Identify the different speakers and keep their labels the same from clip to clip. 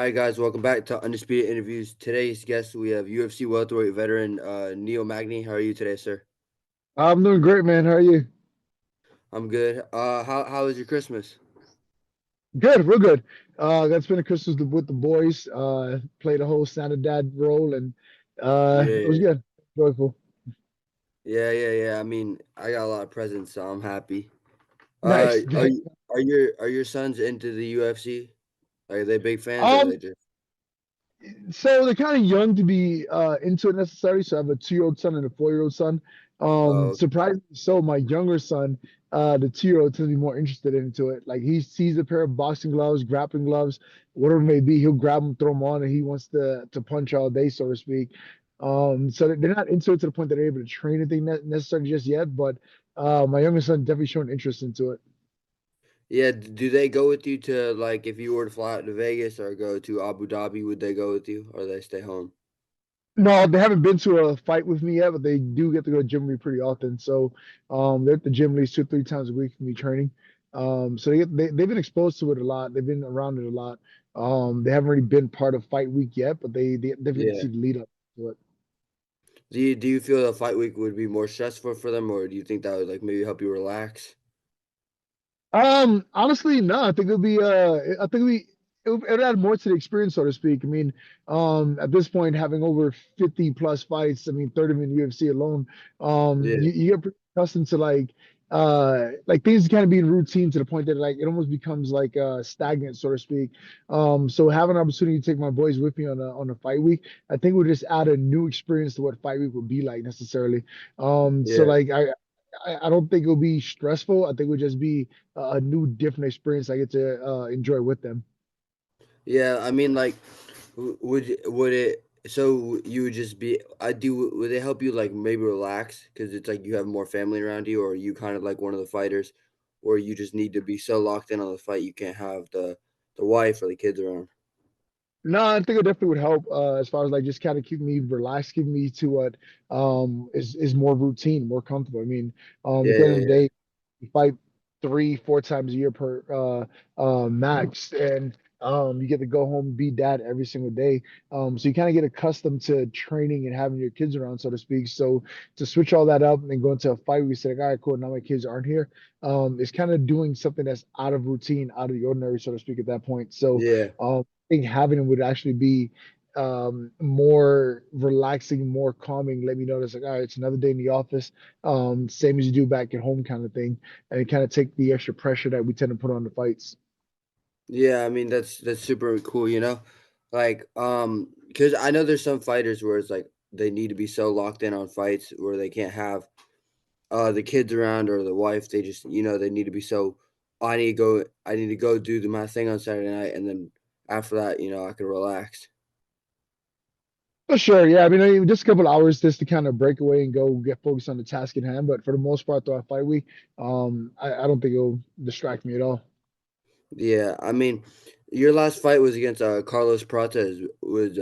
Speaker 1: right, guys, welcome back to Undisputed Interviews. Today's guest, we have UFC welterweight veteran Magny. How are you today, sir?
Speaker 2: I'm doing great, man. How are you?
Speaker 1: I'm good. How was your Christmas?
Speaker 2: Good, real good. Got to spend Christmas with the boys. Played a whole Santa Dad role, and it was
Speaker 1: Yeah,
Speaker 2: good, joyful.
Speaker 1: yeah. I mean, I got a lot of presents, so I'm happy.
Speaker 2: Nice.
Speaker 1: Are your sons into the UFC? Are they big fans, or are
Speaker 2: Um,
Speaker 1: they just?
Speaker 2: so they're kind of young to be into it necessarily. So I have a 2-year-old son and a 4-year-old son.
Speaker 1: Oh,
Speaker 2: Surprisingly, so my younger son, the 2-year-old, tends to be more interested into it. Like he sees a pair of boxing gloves, grappling gloves, whatever it may be, he'll grab them, throw them on, and he wants to punch all day, so to speak. So they're not into it to the point that they're able to train anything necessarily just yet. But my younger son definitely showing interest into it.
Speaker 1: yeah. Do they go with you to, like, if you were to fly out to Vegas or go to Abu Dhabi, would they go with you, or they stay home?
Speaker 2: No, they haven't been to a fight with me yet, but they do get to go to gym with me pretty often. So they're at the gym at least 2 or 3 times a week for me training. So they've been exposed to it a lot. They've been around it a lot. They haven't really been part of fight week yet, but they definitely get to see
Speaker 1: Yeah.
Speaker 2: the lead up to it.
Speaker 1: Do you feel the fight week would be more stressful for them, or do you think that would like maybe help you relax?
Speaker 2: Honestly, no, I think I think it'll add more to the experience, so to speak. I mean, at this point, having over 50 plus fights, I mean, 30 in UFC alone,
Speaker 1: Yeah.
Speaker 2: you get pretty accustomed to like things kind of being routine to the point that like it almost becomes like stagnant, so to speak. So having an opportunity to take my boys with me on a fight week, I think would just add a new experience to what fight week would be like necessarily. So
Speaker 1: Yeah.
Speaker 2: like I don't think it'll be stressful. I think it would just be a new, different experience I get to enjoy with them.
Speaker 1: Yeah, I mean, like, would it? So you would just be? I do. Would they help you like maybe relax because it's like you have more family around you, or are you kind of like one of the fighters, or you just need to be so locked in on the fight you can't have the wife or the kids around?
Speaker 2: No, I think it definitely would help as far as like just kind of keep me relaxed, keep me to what is more routine, more comfortable. I mean, at
Speaker 1: Yeah,
Speaker 2: the end of
Speaker 1: yeah,
Speaker 2: the
Speaker 1: yeah.
Speaker 2: day, you fight 3, 4 times a year per max, and you get to go home and be dad every single day. So you kind of get accustomed to training and having your kids around, so to speak. So to switch all that up and then go into a fight, we say, like, all right, cool, now my kids aren't here. It's kind of doing something that's out of routine, out of the ordinary, so to speak, at that point. So
Speaker 1: Yeah.
Speaker 2: think having them would actually be more relaxing, more calming. Let me know that's like, all right, it's another day in the office, same as you do back at home, kind of thing, and it kind of take the extra pressure that we tend to put on the fights.
Speaker 1: Yeah, I mean that's super cool, like because I know there's some fighters where it's like they need to be so locked in on fights where they can't have the kids around or the wife. They just they need to be so. I need to go do my thing on Saturday night, and then after that, I can relax.
Speaker 2: For sure, yeah. I mean, just a couple hours just to kind of break away and go get focused on the task at hand. But for the most part, throughout fight week, I don't think it'll distract me at all.
Speaker 1: Yeah, I mean, your last fight was against Carlos Prates. Was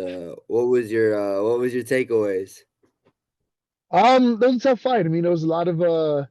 Speaker 1: what was your takeaways?
Speaker 2: That was a tough fight. I mean, there was a lot of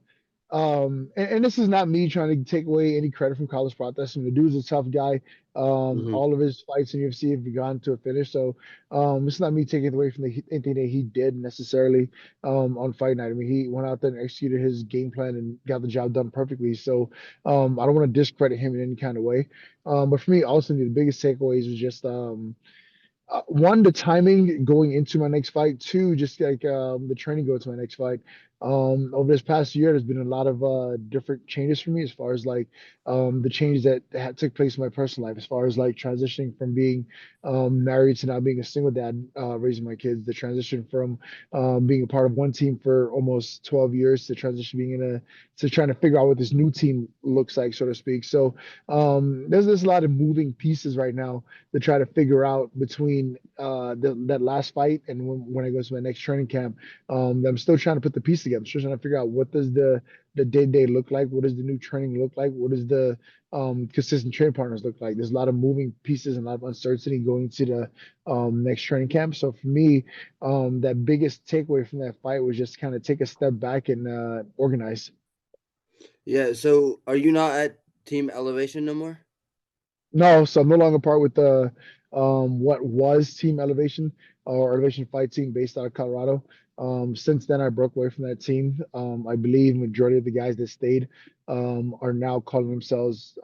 Speaker 2: and this is not me trying to take away any credit from Carlos Prates. I mean, the dude's a tough guy.
Speaker 1: Hmm.
Speaker 2: All of his fights in UFC have gone to a finish. So, it's not me taking away from anything that he did necessarily on fight night. I mean, he went out there and executed his game plan and got the job done perfectly. So, I don't want to discredit him in any kind of way. But for me, also the biggest takeaways was just one, the timing going into my next fight. Two, just like the training going to my next fight. Over this past year, there's been a lot of different changes for me as far as like the changes that had took place in my personal life, as far as like transitioning from being married to now being a single dad, raising my kids. The transition from being a part of one team for almost 12 years to transition being in a to trying to figure out what this new team looks like, so to speak. So there's a lot of moving pieces right now to try to figure out between that last fight and when I go to my next training camp. I'm still trying to put the piece together. I'm still trying to figure out what does the day-to-day look like? What does the new training look like? What does the consistent training partners look like? There's a lot of moving pieces and a lot of uncertainty going to the next training camp. So for me, that biggest takeaway from that fight was just kind of take a step back and organize.
Speaker 1: Yeah. So, are you not at Team Elevation no more?
Speaker 2: No, so I'm no longer part with what was Team Elevation or Elevation Fight Team based out of Colorado. Since then, I broke away from that team. I believe majority of the guys that stayed are now calling themselves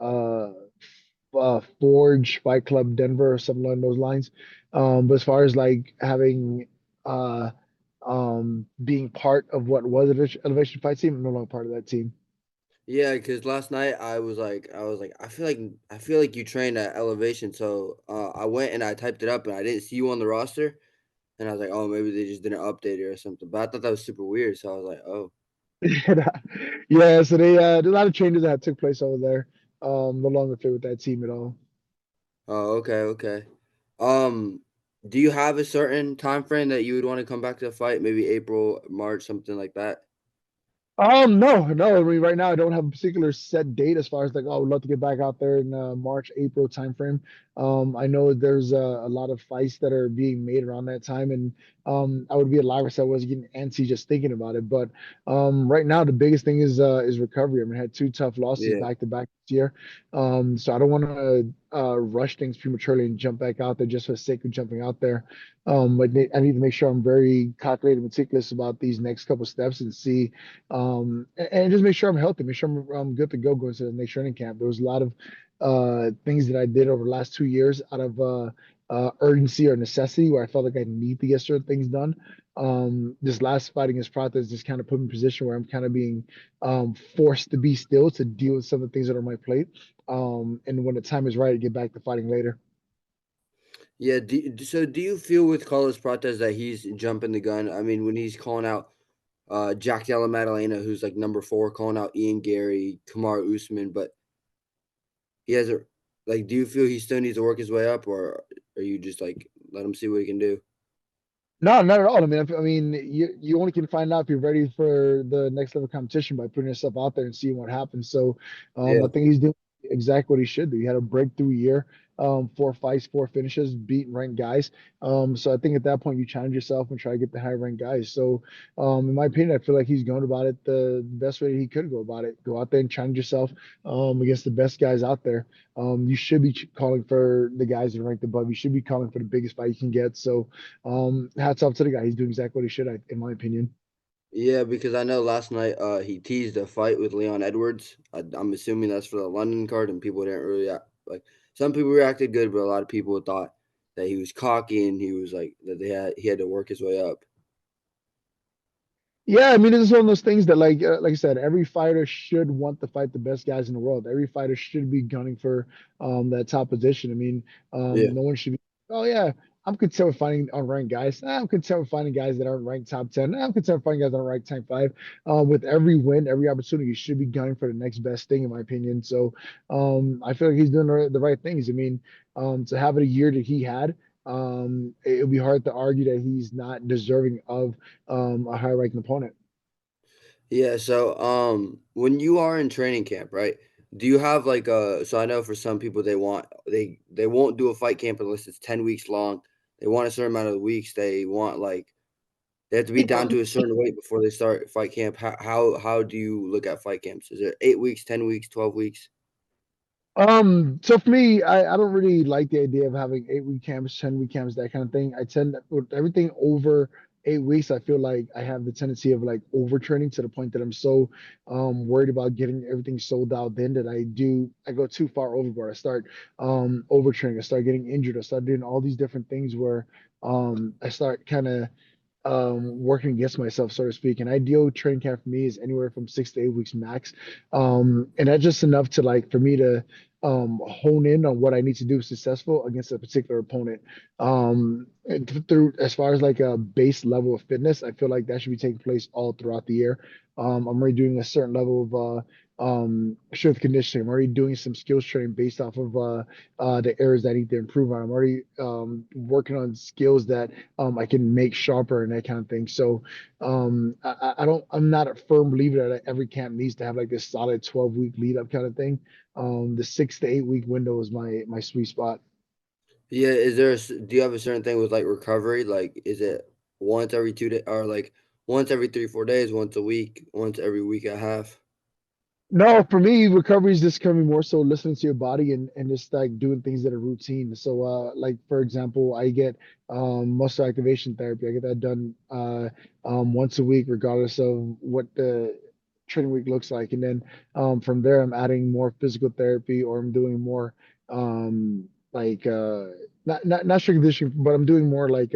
Speaker 2: Forge Fight Club Denver or something along those lines. But as far as like having uh, being part of what was Elevation Fight Team, I'm no longer part of that team.
Speaker 1: Yeah, because last night I was like, I feel like you trained at Elevation, so I went and I typed it up and I didn't see you on the roster, and I was like, oh, maybe they just didn't update it or something. But I thought that was super weird, so I was like, oh,
Speaker 2: Yeah, so there's a lot of changes that took place over there. No longer fit with that team at all.
Speaker 1: oh, okay, okay. Um, do you have a certain time frame that you would want to come back to the fight? Maybe April, March, something like that.
Speaker 2: No, no. I mean, right now I don't have a particular set date as far as like, oh, I would love to get back out there in March, April timeframe. I know there's a lot of fights that are being made around that time, and I would be a liar if I was getting antsy just thinking about it. But right now, the biggest thing is recovery. I mean, I had two tough losses
Speaker 1: Yeah.
Speaker 2: back to back this year, so I don't want to rush things prematurely and jump back out there just for the sake of jumping out there. But I need to make sure I'm very calculated, meticulous about these next couple steps and see and just make sure I'm healthy, make sure I'm good to go going to the next training camp. There was a lot of things that I did over the last 2 years out of urgency or necessity where I felt like I need to get certain things done. This last fighting is process just kind of put me in a position where I'm kind of being forced to be still to deal with some of the things that are on my plate. And when the time is right, to get back to fighting later.
Speaker 1: Yeah, so do you feel with Carlos Prates that he's jumping the gun? I mean, when he's calling out Jack Della Maddalena, who's like number 4, calling out Ian Gary, Kamar Usman, but he has a like, do you feel he still needs to work his way up, or are you just like let him see what he can do?
Speaker 2: No, not at all. I mean, you only can find out if you're ready for the next level competition by putting yourself out there and seeing what happens. So, I
Speaker 1: Yeah.
Speaker 2: think he's doing exactly what he should do. He had a breakthrough year, 4 fights, 4 finishes, beating ranked guys. So I think at that point you challenge yourself and try to get the high ranked guys. So, in my opinion, I feel like he's going about it the best way he could go about it. Go out there and challenge yourself, against the best guys out there. You should be calling for the guys that are ranked above. You should be calling for the biggest fight you can get. So. Hats off to the guy. He's doing exactly what he should, in my opinion.
Speaker 1: Yeah, because I know last night he teased a fight with Leon Edwards. I'm assuming that's for the London card, and people didn't really like. Some people reacted good, but a lot of people thought that he was cocky and he was like that he had to work his way up.
Speaker 2: Yeah, I mean, it's one of those things that, like I said, every fighter should want to fight the best guys in the world. Every fighter should be gunning for that top position. I mean,
Speaker 1: Yeah.
Speaker 2: no one should be, oh yeah, I'm content with fighting unranked guys. I'm content with finding guys that aren't ranked top 10. I'm content with finding guys that aren't ranked top five. With every win, every opportunity, you should be gunning for the next best thing, in my opinion. So, I feel like he's doing the right things. I mean, to have it a year that he had, it would be hard to argue that he's not deserving of a high ranking opponent.
Speaker 1: Yeah, so when you are in training camp, right? Do you have like a so I know for some people they won't do a fight camp unless it's 10 weeks long. They want a certain amount of weeks. They want like they have to be down to a certain weight before they start fight camp. How do you look at fight camps? Is it 8 weeks, 10 weeks, 12 weeks?
Speaker 2: So for me, I don't really like the idea of having 8 week camps, 10 week camps, that kind of thing. I tend with everything over 8 weeks, I feel like I have the tendency of like overtraining to the point that I'm so worried about getting everything so dialed in that I go too far overboard. I start overtraining, I start getting injured, I start doing all these different things where I start kind of working against myself, so to speak. An ideal training camp for me is anywhere from 6 to 8 weeks max. And that's just enough to like for me to hone in on what I need to do successful against a particular opponent. And through as far as like a base level of fitness, I feel like that should be taking place all throughout the year. I'm already doing a certain level of strength conditioning. I'm already doing some skills training based off of the areas that I need to improve on. I'm already working on skills that I can make sharper and that kind of thing. So I'm not a firm believer that every camp needs to have like this solid 12-week lead up kind of thing. The 6 to 8 week window is my sweet spot.
Speaker 1: Yeah, do you have a certain thing with like recovery? Like is it once every 2 days or like once every 3, 4 days, once a week, once every week and a half?
Speaker 2: No, for me, recovery is just coming more so listening to your body and just like doing things that are routine. So, like for example, I get muscle activation therapy. I get that done once a week, regardless of what the training week looks like. And then from there, I'm adding more physical therapy, or I'm doing more like not strength conditioning, but I'm doing more like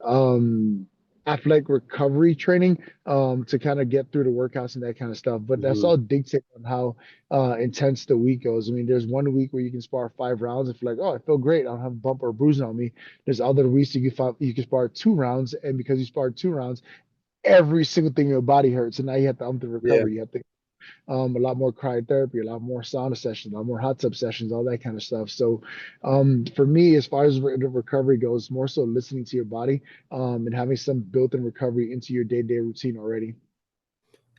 Speaker 2: um athletic recovery training to kind of get through the workouts and that kind of stuff. But that's
Speaker 1: Hmm.
Speaker 2: all dictated on how intense the week goes. I mean, there's one week where you can spar 5 rounds if you're like, oh, I feel great, I don't have a bump or a bruise on me. There's other weeks you can spar 2 rounds, and because you sparred 2 rounds, every single thing in your body hurts, and now you have to the
Speaker 1: Yeah.
Speaker 2: recovery. You have to a lot more cryotherapy, a lot more sauna sessions, a lot more hot tub sessions, all that kind of stuff. So, for me, as far as the recovery goes, more so listening to your body, and having some built-in recovery into your day-to-day routine already.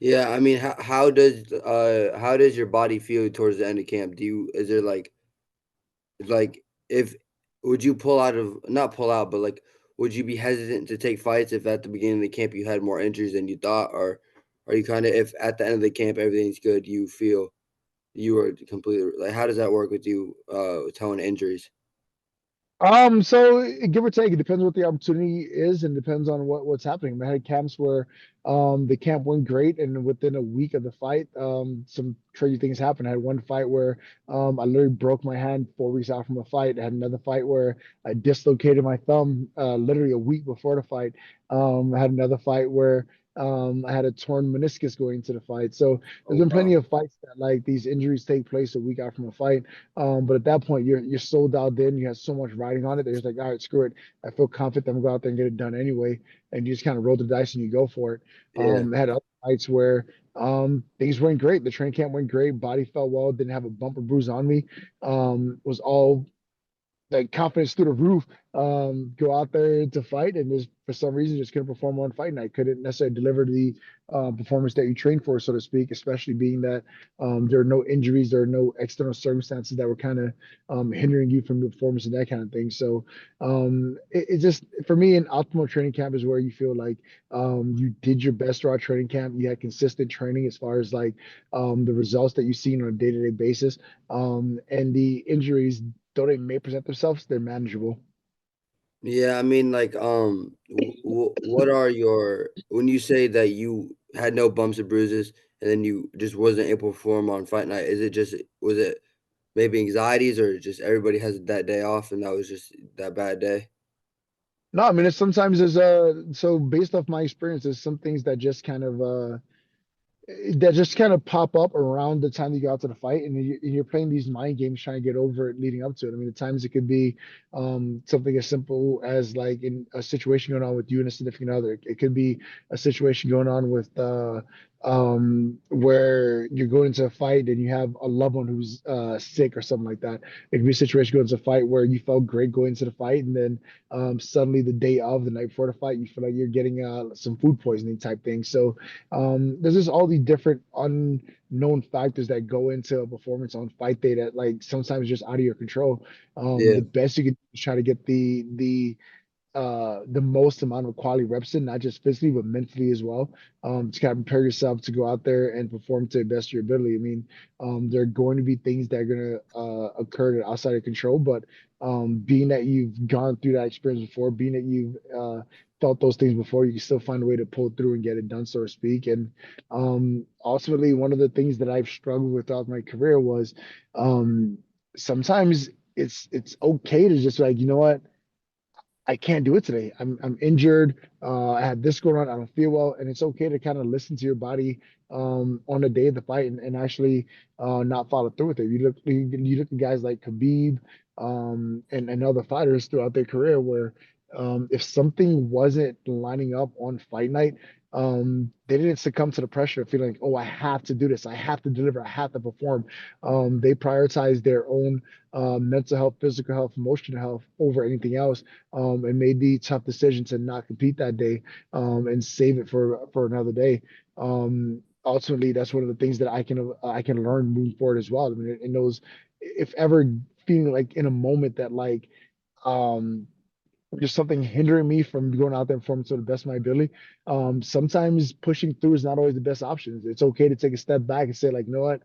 Speaker 1: Yeah, I mean, how does your body feel towards the end of camp? Do you is there like if would you pull out of not pull out, but like would you be hesitant to take fights if at the beginning of the camp you had more injuries than you thought, or are you kind of if at the end of the camp everything's good, you feel you are completely like how does that work with you telling injuries?
Speaker 2: So give or take, it depends what the opportunity is and depends on what's happening. I had camps where the camp went great, and within a week of the fight, some crazy things happened. I had one fight where I literally broke my hand 4 weeks out from a fight. I had another fight where I dislocated my thumb literally a week before the fight. I had another fight where I had a torn meniscus going into the fight. So there's
Speaker 1: Oh
Speaker 2: been plenty
Speaker 1: wow.
Speaker 2: of fights that like these injuries take place a week out from a fight. But at that point, you're so dialed in. You have so much riding on it. There's like, all right, screw it. I feel confident. I'm gonna go out there and get it done anyway. And you just kind of roll the dice and you go for it.
Speaker 1: Yeah.
Speaker 2: I had other fights where things went great. The training camp went great. Body felt well. Didn't have a bump or bruise on me. Was all like confidence through the roof, go out there to fight, and just for some reason just couldn't perform on fight night. Couldn't necessarily deliver the performance that you trained for, so to speak. Especially being that there are no injuries, there are no external circumstances that were kind of hindering you from your performance and that kind of thing. So it just for me, an optimal training camp is where you feel like you did your best throughout training camp. You had consistent training as far as like the results that you've seen on a day-to-day basis, and the injuries, though they may present themselves, they're manageable.
Speaker 1: Yeah, I mean, like, what are your when you say that you had no bumps and bruises, and then you just wasn't able to perform on fight night? Is it just was it maybe anxieties, or just everybody has that day off, and that was just that bad day?
Speaker 2: No, I mean it's sometimes there's so based off my experience, there's some things that just kind of that just kind of pop up around the time you go out to the fight, and you're playing these mind games trying to get over it leading up to it. I mean, at times it could be something as simple as like in a situation going on with you and a significant other. It could be a situation going on with where you're going into a fight and you have a loved one who's sick or something like that. It could be a situation going into a fight where you felt great going into the fight, and then suddenly the day of, the night before the fight, you feel like you're getting some food poisoning type thing. So there's just all these different unknown factors that go into a performance on fight day that like sometimes just out of your control.
Speaker 1: Yeah,
Speaker 2: The best you can do is try to get the most amount of quality reps in, not just physically, but mentally as well. To kind of prepare yourself to go out there and perform to the best of your ability. I mean, there are going to be things that are going to occur that are outside of control, but being that you've gone through that experience before, being that you've felt those things before, you can still find a way to pull through and get it done, so to speak. And ultimately, one of the things that I've struggled with throughout my career was um, sometimes it's okay to just like, you know what? I can't do it today. I'm injured. I had this going on. I don't feel well, and it's okay to kind of listen to your body on the day of the fight and actually not follow through with it. You look at guys like Khabib and other fighters throughout their career where if something wasn't lining up on fight night, they didn't succumb to the pressure of feeling like, oh, I have to do this, I have to deliver, I have to perform. They prioritized their own mental health, physical health, emotional health over anything else, and made the tough decision to not compete that day, and save it for another day. Ultimately, that's one of the things that I can learn moving forward as well. I mean, in those, if ever feeling like in a moment that like um Just something hindering me from going out there and performing to the best of my ability. Sometimes pushing through is not always the best option. It's okay to take a step back and say, like, you know what,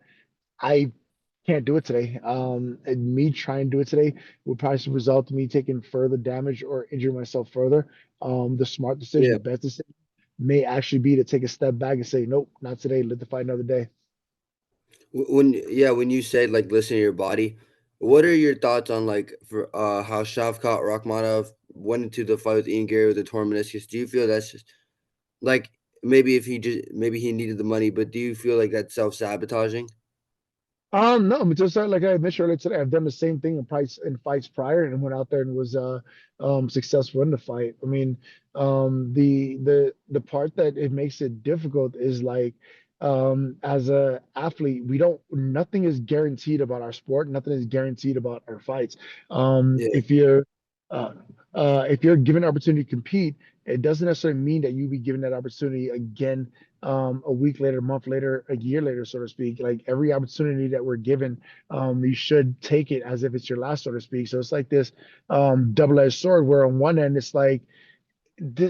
Speaker 2: I can't do it today. And me trying to do it today would probably result in me taking further damage or injuring myself further. The smart decision,
Speaker 1: Yeah.
Speaker 2: the best decision, may actually be to take a step back and say, nope, not today. Let the fight another day.
Speaker 1: When you said like listen to your body, what are your thoughts on like for how Shavkat Rakhmonov went into the fight with Ian Gary with the torn meniscus? Do you feel that's just like maybe if he just maybe he needed the money, but do you feel like that's self-sabotaging?
Speaker 2: No, I mean, just like I mentioned earlier today, I've done the same thing in fights prior and went out there and was successful in the fight. I mean, the part that it makes it difficult is like as a athlete, we don't nothing is guaranteed about our sport, nothing is guaranteed about our fights.
Speaker 1: Yeah,
Speaker 2: Uh, if you're given an opportunity to compete, it doesn't necessarily mean that you be given that opportunity again a week later, a month later, a year later, so to speak. Like every opportunity that we're given, you should take it as if it's your last, so to speak. So it's like this double-edged sword where on one end it's like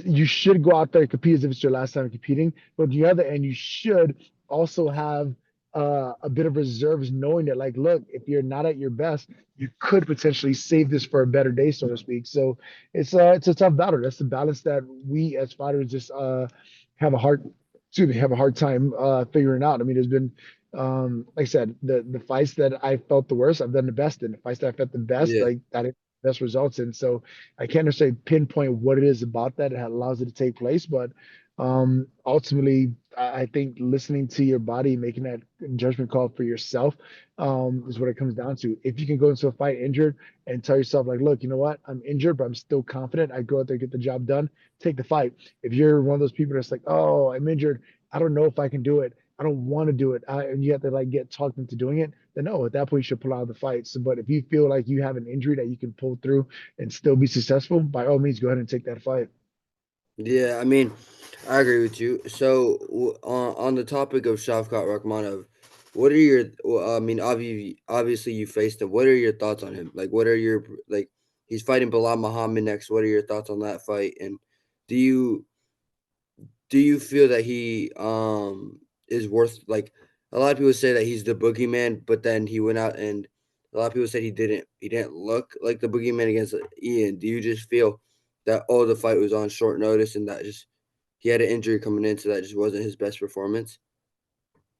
Speaker 2: you should go out there and compete as if it's your last time competing. But on the other end, you should also have a bit of reserves, knowing that, like, look, if you're not at your best, you could potentially save this for a better day, so to speak. So it's a tough battle. That's the balance that we as fighters just have a hard, excuse me, have a hard time figuring out. I mean, there's been like I said, the fights that I felt the worst, I've done the best in. The fights that I felt the best,
Speaker 1: yeah.
Speaker 2: like that best results in. So I can't necessarily pinpoint what it is about that allows it to take place, but ultimately, I think listening to your body, making that judgment call for yourself, is what it comes down to. If you can go into a fight injured and tell yourself, like, look, you know what, I'm injured, but I'm still confident. I go out there, get the job done, take the fight. If you're one of those people that's like, oh, I'm injured, I don't know if I can do it. I don't want to do it. And you have to like get talked into doing it. Then no, at that point you should pull out of the fight. So, but if you feel like you have an injury that you can pull through and still be successful, by all means, go ahead and take that fight.
Speaker 1: Yeah, I mean, I agree with you. So, on the topic of Shavkat Rakhmonov, what are your? I mean, obviously you faced him. What are your thoughts on him? Like, what are your like? He's fighting Bilal Muhammad next. What are your thoughts on that fight? And do you do you feel that he is worth like a lot of people say that he's the boogeyman, but then he went out and a lot of people said he didn't look like the boogeyman against Ian. Do you just feel that the fight was on short notice and that just he had an injury coming in, so that just wasn't his best performance?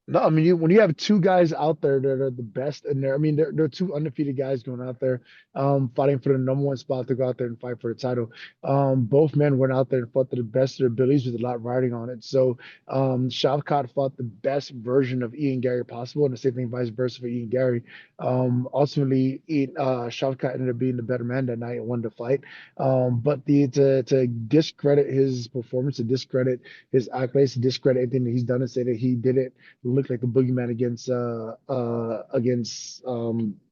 Speaker 2: No, I mean when you have two guys out there that are the best and I mean they're two undefeated guys going out there fighting for the number one spot to go out there and fight for the title. Both men went out there and fought to the best of their abilities with a lot riding on it. So Shavkat fought the best version of Ian Gary possible, and the same thing vice versa for Ian Gary. Ultimately, Shavkat ended up being the better man that night and won the fight. But to discredit his performance, to discredit his accolades, to discredit anything that he's done, and say that he did it look like the boogeyman against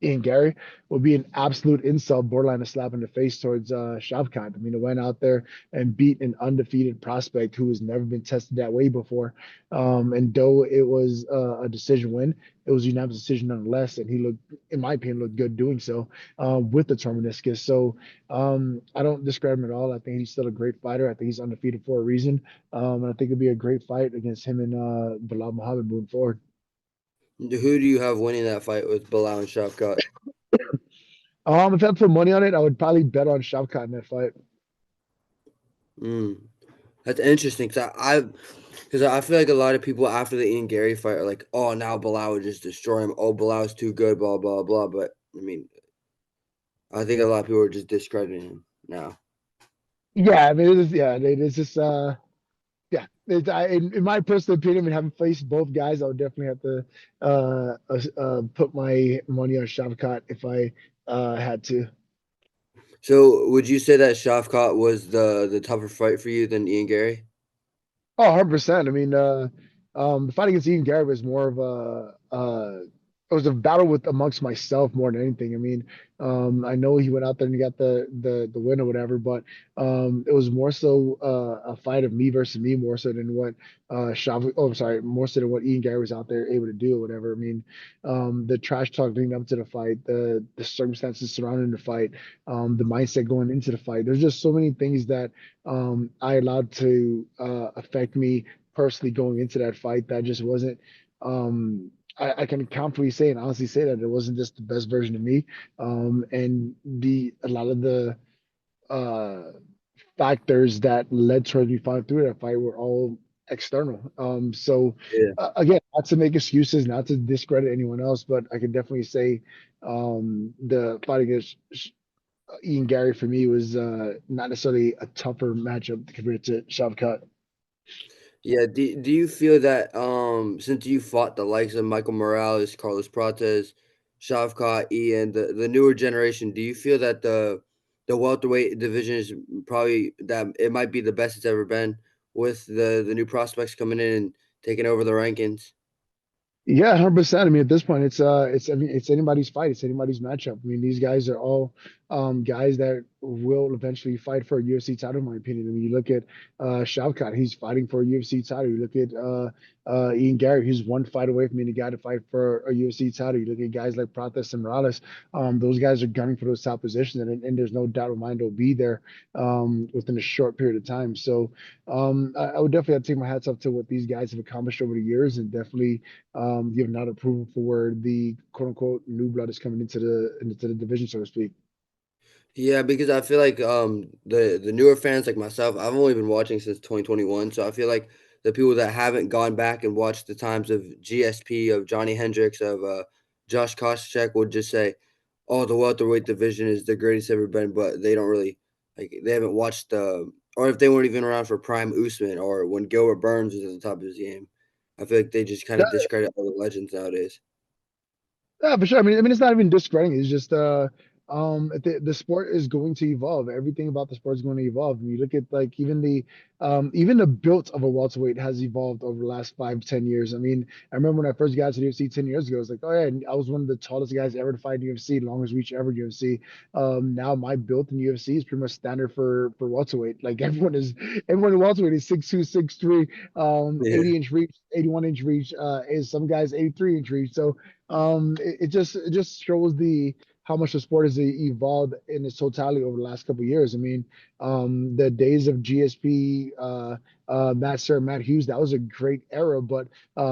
Speaker 2: Ian Gary would be an absolute insult, borderline a slap in the face towards Shavkat. I mean, it went out there and beat an undefeated prospect who has never been tested that way before. And though it was a decision win, it was a unanimous decision nonetheless, and he looked, in my opinion, looked good doing so with the torn meniscus. So I don't discredit him at all. I think he's still a great fighter. I think he's undefeated for a reason. And I think it'd be a great fight against him and Bilal Muhammad moving forward.
Speaker 1: Who do you have winning that fight with Bilal and Shavkat?
Speaker 2: If I had to put money on it, I would probably bet on Shavkat in that fight.
Speaker 1: Mm, that's interesting because I feel like a lot of people after the Ian Gary fight are like, oh, now Bilal would just destroy him. Oh, Bilal's too good, blah blah blah. But I mean, I think a lot of people are just discrediting him now.
Speaker 2: Yeah, I mean, it is, yeah, it is just, yeah. In my personal opinion, I mean, having faced both guys, I would definitely have to put my money on Shavkat if I had to.
Speaker 1: So, would you say that Shavkat was the tougher fight for you than Ian Gary?
Speaker 2: Oh, 100%. I mean, the fight against Ian Gary was more of a it was a battle with amongst myself more than anything. I mean, I know he went out there and he got the win or whatever, but it was more so a fight of me versus me more so than what I'm sorry, more so than what Ian Gary was out there able to do or whatever. I mean, the trash talk leading up to the fight, the circumstances surrounding the fight, the mindset going into the fight. There's just so many things that I allowed to affect me personally going into that fight that just wasn't. I can confidently say and honestly say that it wasn't just the best version of me. And the a lot of the uh, factors that led towards me fighting through that fight were all external.
Speaker 1: Yeah.
Speaker 2: Again, not to make excuses, not to discredit anyone else, but I can definitely say the fight against Ian Gary for me was not necessarily a tougher matchup compared to Shavkat.
Speaker 1: Yeah, do you feel that, since you fought the likes of Michael Morales, Carlos Prates, Shavkat, Ian, the newer generation, do you feel that the welterweight division is probably that it might be the best it's ever been with the new prospects coming in and taking over the rankings?
Speaker 2: Yeah, 100%. I mean, at this point, it's I mean, it's anybody's fight. It's anybody's matchup. I mean, these guys are all guys that will eventually fight for a UFC title, in my opinion. I mean, you look at Shavkat, he's fighting for a UFC title. You look at Ian Gary, he's one fight away from being the guy to fight for a UFC title. You look at guys like Prates and Morales, those guys are gunning for those top positions, and there's no doubt in my mind they'll be there within a short period of time. So I would definitely have to take my hats off to what these guys have accomplished over the years, and definitely give not approval for where the quote unquote new blood is coming into the division, so to speak.
Speaker 1: Yeah, because I feel like the newer fans like myself, I've only been watching since 2021, so I feel like the people that haven't gone back and watched the times of GSP, of Johnny Hendricks, of Josh Koscheck would just say, "Oh, the welterweight division is the greatest ever been," but they don't really like they haven't watched or if they weren't even around for Prime Usman or when Gilbert Burns was at the top of his game. I feel like they just kind of discredit all the legends nowadays.
Speaker 2: Yeah, for sure. I mean, it's not even discrediting. It's just the sport is going to evolve. Everything about the sport is going to evolve. And you look at like even the built of a welterweight has evolved over the last 5 to 10 years. I mean, I remember when I first got to the UFC 10 years ago, I was like, oh yeah, and I was one of the tallest guys ever to fight in UFC, longest reach ever in UFC. Now my build in UFC is pretty much standard for welterweight. Like everyone in welterweight is 6'2", 6'3",
Speaker 1: Yeah.
Speaker 2: 80-inch reach, 81-inch reach, is some guys 83-inch reach. So it just shows the how much the sport has evolved in its totality over the last couple of years. I mean, the days of GSP, Matt Sir, Matt Hughes, that was a great era, but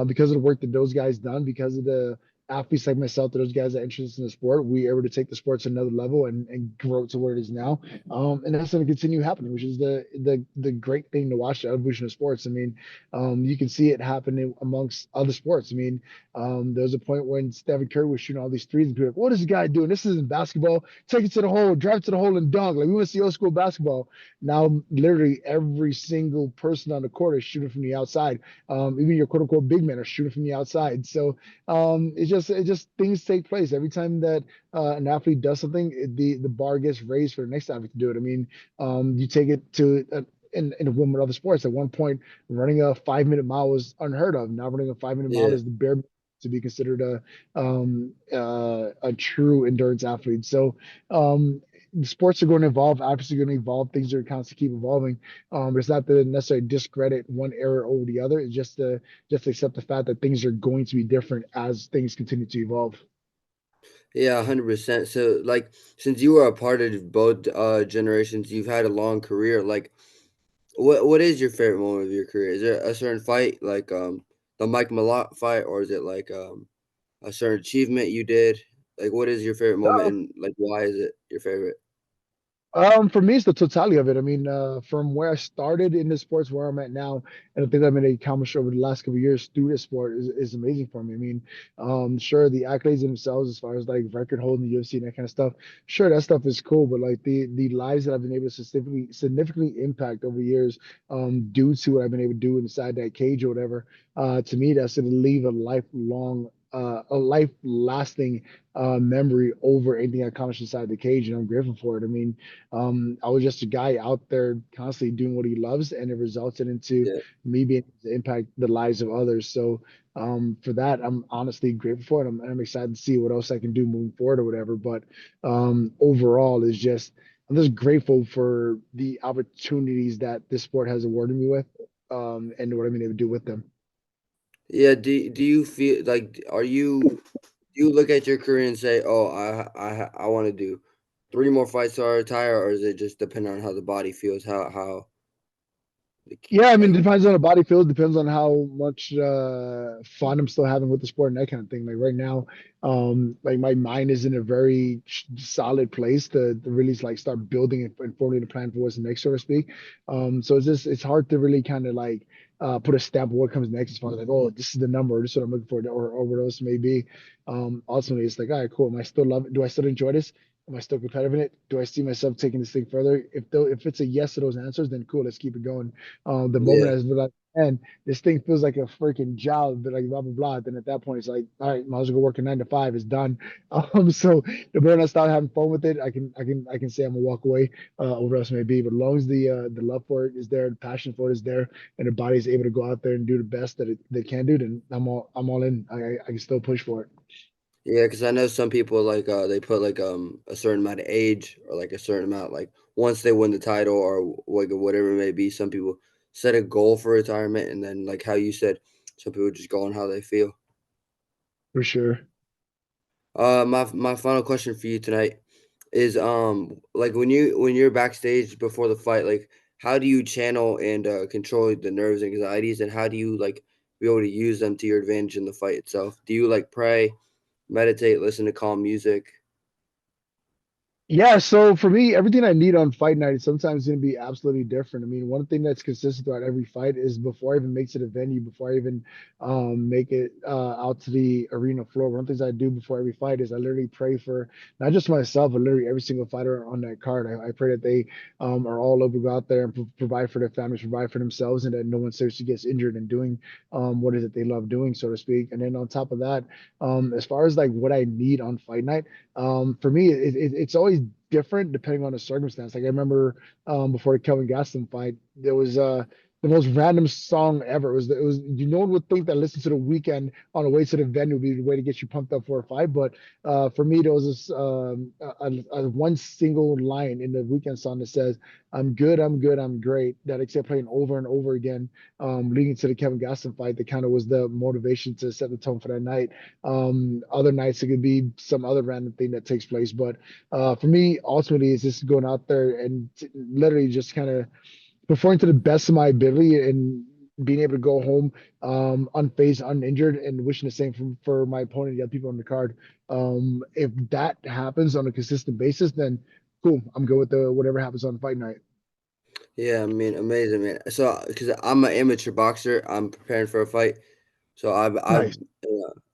Speaker 2: because of the work that those guys done, because of the athletes like myself, those guys that are interested in the sport, we were able to take the sport to another level and grow it to where it is now. And that's going to continue happening, which is the great thing to watch the evolution of sports. I mean, you can see it happening amongst other sports. I mean, there was a point when Stephen Curry was shooting all these threes, and people were like, "What is this guy doing? This isn't basketball. Take it to the hole, drive to the hole, and dunk." Like we want to see old school basketball. Now, literally every single person on the court is shooting from the outside. Even your quote unquote big men are shooting from the outside. So it just things take place every time that an athlete does something. The bar gets raised for the next athlete to do it. I mean, you take it to. In a woman with other sports, at one point, running a 5 minute mile was unheard of. Now running a 5 minute mile
Speaker 1: Yeah.
Speaker 2: is the bare to be considered a true endurance athlete. So the sports are going to evolve, obviously going to evolve. Things are constantly keep evolving. But it's not to necessarily discredit one era over the other. It's just to accept the fact that things are going to be different as things continue to evolve.
Speaker 1: Yeah, 100%. So, like, since you were a part of both generations, you've had a long career. Like, what is your favorite moment of your career? Is there a certain fight, like the Mike Malott fight, or is it like a certain achievement you did? Like, what is your favorite moment, and like, why is it your favorite?
Speaker 2: For me, it's the totality of it. I mean, from where I started in the sports, where I'm at now, and the things I've been able to accomplish over the last couple of years through this sport is amazing for me. I mean, sure, the accolades themselves, as far as like record holding the UFC and that kind of stuff, sure, that stuff is cool. But like the lives that I've been able to significantly impact over years, due to what I've been able to do inside that cage or whatever, to me, that's going to leave a lifelong a life lasting memory over anything I accomplished inside the cage, and I'm grateful for it. I mean, I was just a guy out there constantly doing what he loves, and it resulted into
Speaker 1: Yeah.
Speaker 2: me being able to impact the lives of others. So for that, I'm honestly grateful for it. I'm excited to see what else I can do moving forward or whatever. But overall, is just I'm just grateful for the opportunities that this sport has awarded me with, and what I've been able to do with them.
Speaker 1: Yeah, do you feel like are you do you look at your career and say, "Oh, I want to do 3 more fights till I retire," or is it just depending on how the body feels, how
Speaker 2: Yeah, I mean,
Speaker 1: like
Speaker 2: it depends on the body feels, depends on how much fun I'm still having with the sport and that kind of thing. Like right now, like my mind is in a very solid place to really like start building and forming a plan for what's next, so to speak. So it's hard to really kind of like put a stamp on what comes next as far as like, oh, this is the number, this is what I'm looking for, or what else it may be. Ultimately, it's like, all right, cool. Am I still love it? Do I still enjoy this? Am I still competitive in it? Do I see myself taking this thing further? If it's a yes to those answers, then cool, let's keep it going. The moment
Speaker 1: yeah.
Speaker 2: I was like, and this thing feels like a freaking job, but like blah blah blah. Then at that point, it's like, all right, might as well go work a 9 to 5. It's done. So the moment I start having fun with it, I can say I'm gonna walk away, or what else it may be. But as long as the love for it is there, the passion for it is there, and the body is able to go out there and do the best that they can do, then I'm all in. I can still push for it.
Speaker 1: Yeah, because I know some people, like, they put, like, a certain amount of age or, like, a certain amount like, once they win the title or like, whatever it may be, some people set a goal for retirement, and then, like how you said, some people just go on how they feel.
Speaker 2: For sure.
Speaker 1: My final question for you tonight is, like, when you're backstage before the fight, like, how do you channel and, control the nerves and anxieties, and how do you, like, be able to use them to your advantage in the fight itself? Do you, like, pray, meditate, listen to calm music?
Speaker 2: Yeah, so for me, everything I need on fight night is sometimes going to be absolutely different. I mean, one thing that's consistent throughout every fight is before I even make it to the venue, before I even make it out to the arena floor, one of the things I do before every fight is I literally pray for not just myself, but literally every single fighter on that card. I pray that they are all able to go out there and provide for their families, provide for themselves, and that no one seriously gets injured in doing what is it they love doing, so to speak. And then on top of that, as far as like what I need on fight night, for me, it's always different depending on the circumstance. Like I remember before the Kelvin Gastelum fight, there was the most random song ever. It was no one would think that listening to the weekend on the way to the venue would be the way to get you pumped up for a fight. But for me, there was this a one single line in the weekend song that says, "I'm good, I'm good, I'm great." That I kept playing over and over again, leading to the Kevin Gastelum fight. That kind of was the motivation to set the tone for that night. Other nights it could be some other random thing that takes place, but for me, ultimately, it's just going out there and literally just kind of performing to the best of my ability and being able to go home unfazed, uninjured, and wishing the same for my opponent, the other people on the card. If that happens on a consistent basis, then cool. I'm good with the whatever happens on fight night.
Speaker 1: Yeah, I mean, amazing, man. So, because I'm an amateur boxer, I'm preparing for a fight. So
Speaker 2: Nice,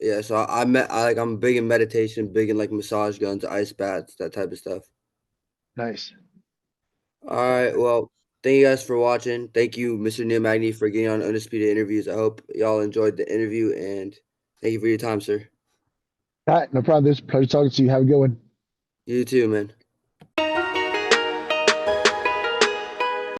Speaker 1: yeah. So I met, I like, I'm big in meditation, big in like massage guns, ice baths, that type of stuff.
Speaker 2: nice.
Speaker 1: All right. Well, thank you guys for watching. Thank you, Mr. Neil Magny, for getting on Undisputed Interviews. I hope y'all enjoyed the interview, and thank you for your time, sir.
Speaker 2: All right, no problem. This pleasure talking to you. Have a good one.
Speaker 1: You too, man.